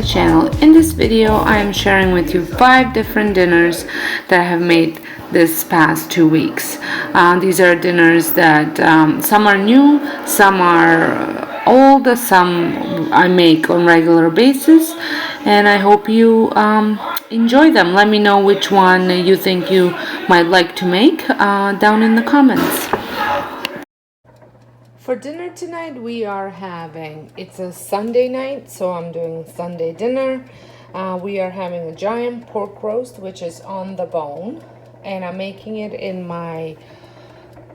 channel. In this video I am sharing with you 5 different dinners that I have made this past 2 weeks. These are dinners that some are new, some are old, some I make on regular basis, and I hope you enjoy them. Let me know which one you think you might like to make down in the comments. For dinner tonight we are having, it's a Sunday night, so I'm doing Sunday dinner. We are having a giant pork roast, which is on the bone, and I'm making it in my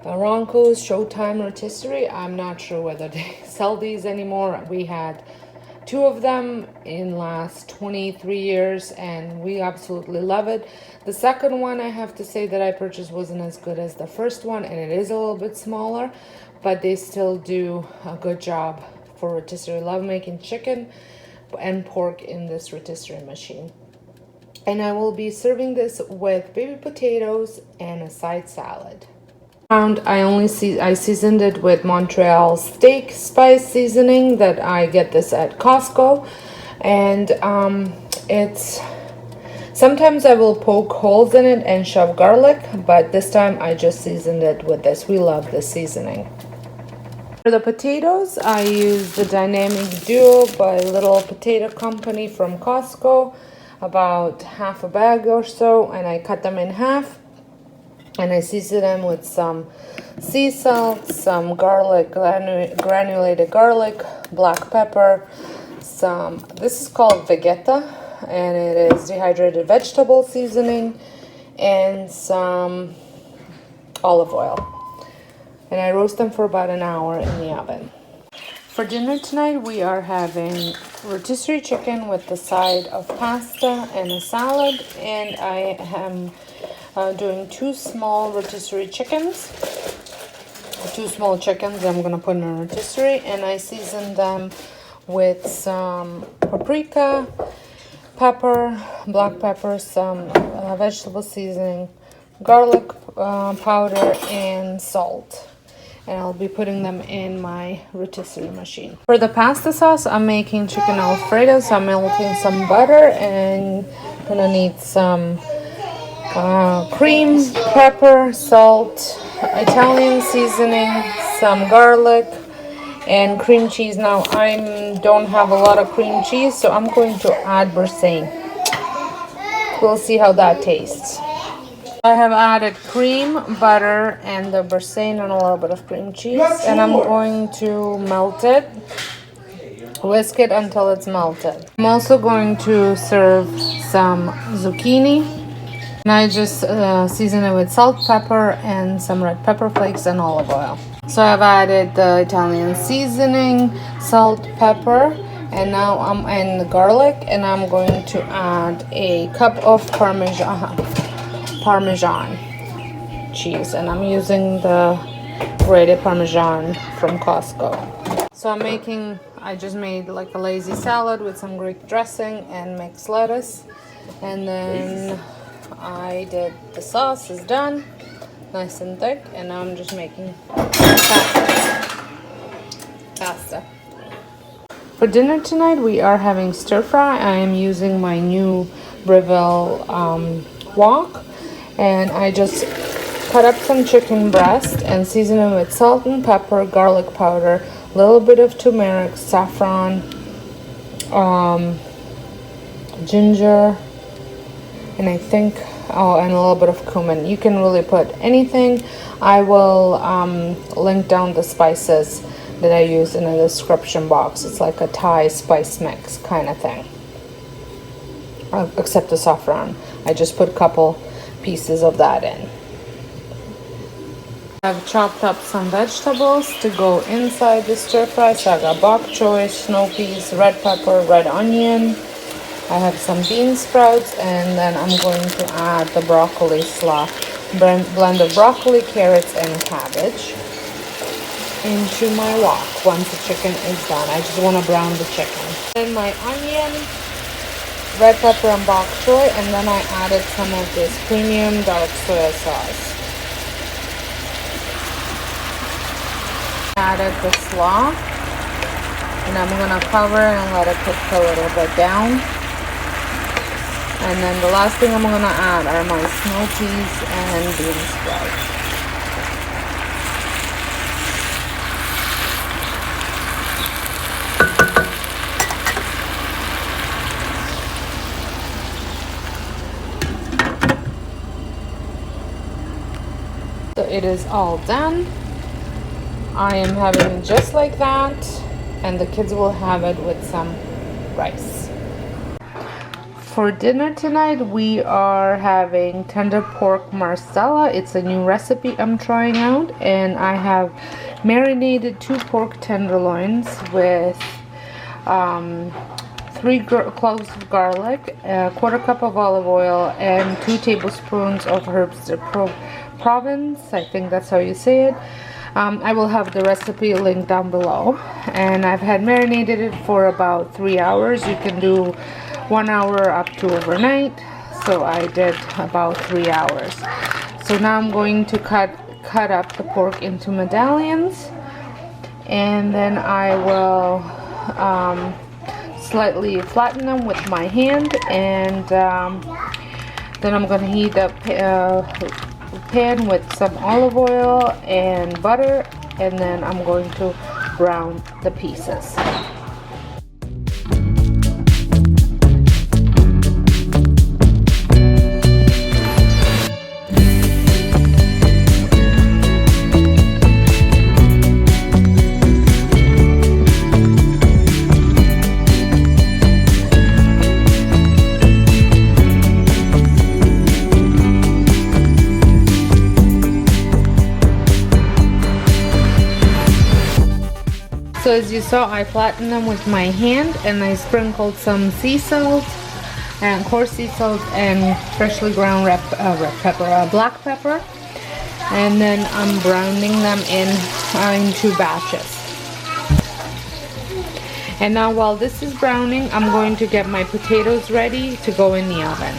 Ronco's Showtime rotisserie. I'm not sure whether they sell these anymore. We had 2 of them in last 23 years and we absolutely love it. The second one, I have to say, that I purchased wasn't as good as the first one, and it is a little bit smaller, but they still do a good job for rotisserie. Love making chicken and pork in this rotisserie machine. And I will be serving this with baby potatoes and a side salad. I seasoned it with Montreal steak spice seasoning that I get this at Costco, and it's sometimes I will poke holes in it and shove garlic, but this time I just seasoned it with this. We love this seasoning. For the potatoes, I use the Dynamic Duo by Little Potato Company from Costco, about half a bag or so, and I cut them in half. And I season them with some sea salt, some garlic, granulated garlic, black pepper, this is called Vegeta, and it is dehydrated vegetable seasoning, and some olive oil. And I roast them for about an hour in the oven. For dinner tonight, we are having rotisserie chicken with the side of pasta and a salad, and I am doing 2 small rotisserie chickens. 2 small chickens I'm gonna put in a rotisserie, and I season them with some paprika, pepper, black pepper, some vegetable seasoning, garlic powder, and salt. And I'll be putting them in my rotisserie machine. For the pasta sauce, I'm making chicken Alfredo, so I'm melting some butter, and gonna need some cream, pepper, salt, Italian seasoning, some garlic, and cream cheese. Now I don't have a lot of cream cheese, so I'm going to add Beurre. We'll see how that tastes. I have added cream, butter, and the Beurre and a little bit of cream cheese, and I'm going to melt it, whisk it until it's melted. I'm also going to serve some zucchini. And I just season it with salt, pepper, and some red pepper flakes and olive oil. So I've added the Italian seasoning, salt, pepper, and now and the garlic, and I'm going to add a cup of Parmesan cheese, and I'm using the grated Parmesan from Costco. So I just made like a lazy salad with some Greek dressing and mixed lettuce, and then the sauce is done, nice and thick, and now I'm just making pasta. For dinner tonight, we are having stir fry. I am using my new Breville wok, and I just cut up some chicken breast and season it with salt and pepper, garlic powder, a little bit of turmeric, saffron, ginger, and I think and a little bit of cumin. You can really put anything. I will link down the spices that I use in the description box. It's like a Thai spice mix kind of thing, except the saffron. I just put a couple pieces of that in. I've chopped up some vegetables to go inside the stir fry. So I got bok choy, snow peas, red pepper, red onion. I have some bean sprouts, and then I'm going to add the broccoli slaw, blend of broccoli, carrots, and cabbage into my wok once the chicken is done. I just want to brown the chicken. Then my onion, red pepper, and bok choy, and then I added some of this premium dark soy sauce. Added the slaw. And I'm gonna cover and let it cook a little bit down. And then the last thing I'm gonna add are my snow peas and bean sprouts. So it is all done. I am having it just like that, and the kids will have it with some rice. For dinner tonight, we are having tender pork Marsala. It's a new recipe I'm trying out, and I have marinated 2 pork tenderloins with 3 cloves of garlic, a 1/4 cup of olive oil, and 2 tablespoons of herbs de Provence. I think that's how you say it. I will have the recipe linked down below. And I've had marinated it for about 3 hours. You can do 1 hour up to overnight. So I did about 3 hours. So now I'm going to cut up the pork into medallions. And then I will slightly flatten them with my hand. And then I'm going to heat up pan with some olive oil and butter, and then I'm going to brown the pieces. So as you saw, I flattened them with my hand, and I sprinkled some sea salt and coarse sea salt and freshly ground black pepper, and then I'm browning them in 2 batches. And now while this is browning, I'm going to get my potatoes ready to go in the oven.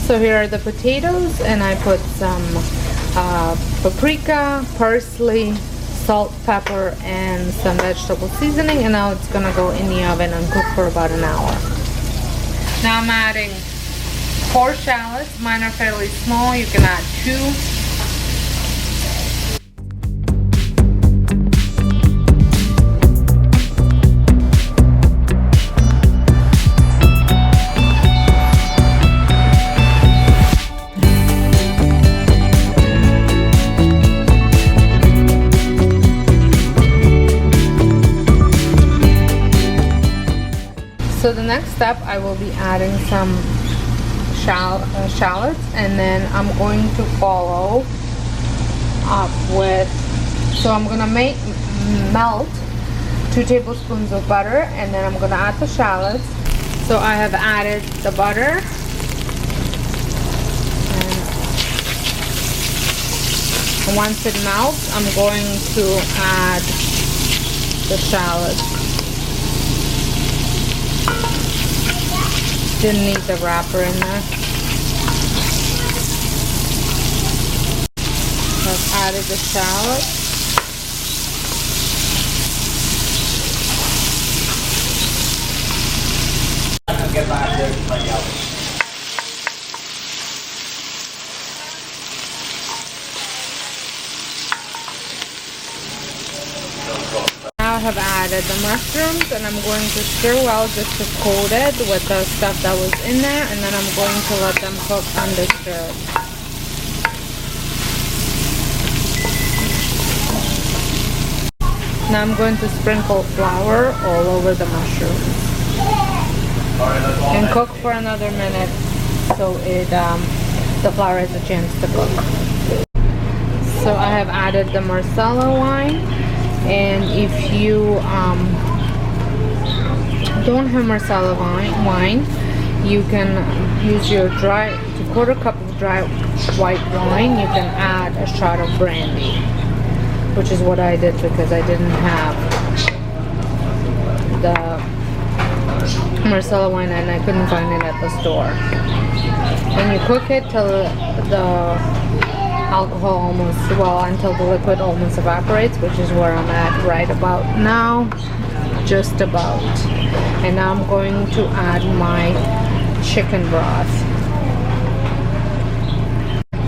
So here are the potatoes, and I put some paprika, parsley, salt, pepper, and some vegetable seasoning, and now it's gonna go in the oven and cook for about an hour. Now I'm adding 4 shallots. Mine are fairly small. You can add 2. So the next step, I will be adding some shallots, and then I'm going to follow up with, so I'm going to melt 2 tablespoons of butter, and then I'm going to add the shallots. So I have added the butter, and once it melts, I'm going to add the shallots. Didn't need the wrapper in there. I've added the shallot. Now I have added the mushrooms, and I'm going to stir well just to coat it with the stuff that was in there, and then I'm going to let them cook undisturbed. Now I'm going to sprinkle flour all over the mushrooms and cook for another minute so the flour has a chance to cook. So I have added the Marsala wine, and if you don't have Marsala wine, you can use your quarter cup of dry white wine. You can add a shot of brandy, which is what I did because I didn't have the Marsala wine and I couldn't find it at the store. And you cook it till the alcohol until the liquid almost evaporates, which is where I'm at right about now, just about. And now I'm going to add my chicken broth.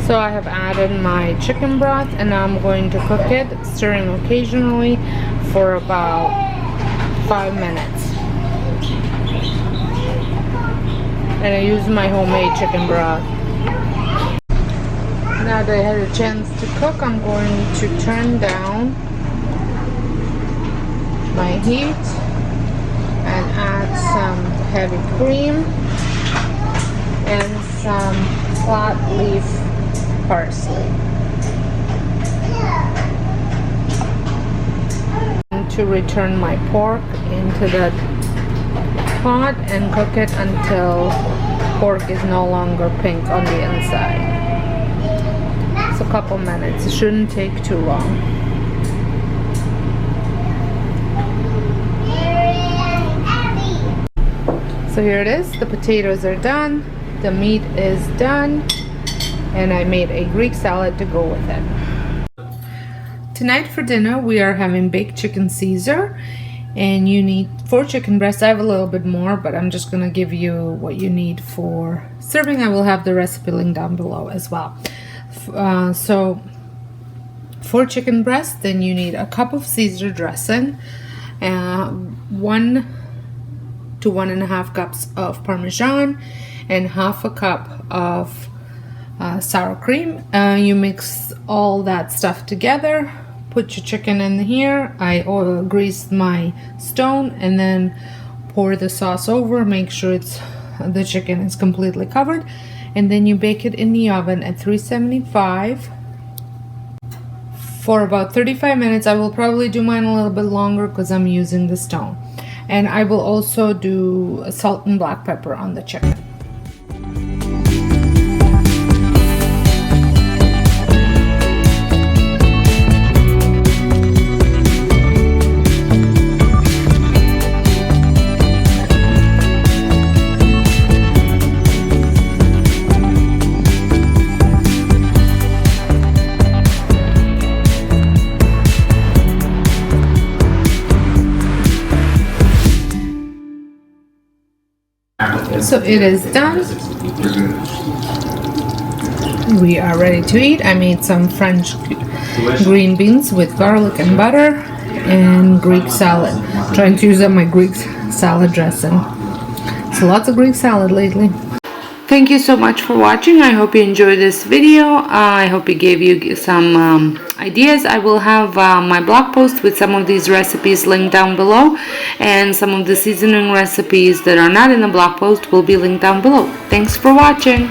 So I have added my chicken broth, and now I'm going to cook it, stirring occasionally for about 5 minutes. And I use my homemade chicken broth. Now that I had a chance to cook, I'm going to turn down my heat and add some heavy cream and some flat leaf parsley. To return my pork into the pot and cook it until pork is no longer pink on the inside. It's a couple minutes. It shouldn't take too long. So here it is. The potatoes are done. The meat is done. And I made a Greek salad to go with it. Tonight for dinner we are having baked chicken Caesar, and you need 4 chicken breasts. I have a little bit more, but I'm just gonna give you what you need for serving. I will have the recipe linked down below as well. So 4 chicken breasts, then you need a cup of Caesar dressing, 1 to 1.5 cups of Parmesan, and half a cup of sour cream. You mix all that stuff together, put your chicken in here. I greased my stone, and then pour the sauce over. Make sure the chicken is completely covered, and then you bake it in the oven at 375 for about 35 minutes. I will probably do mine a little bit longer because I'm using the stone, and I will also do salt and black pepper on the chicken. So it is done. We are ready to eat. I made some French green beans with garlic and butter and Greek salad. Trying to use up my Greek salad dressing. So lots of Greek salad lately. Thank you so much for watching. I hope you enjoyed this video. I hope it gave you some ideas. I will have my blog post with some of these recipes linked down below, and some of the seasoning recipes that are not in the blog post will be linked down below. Thanks for watching.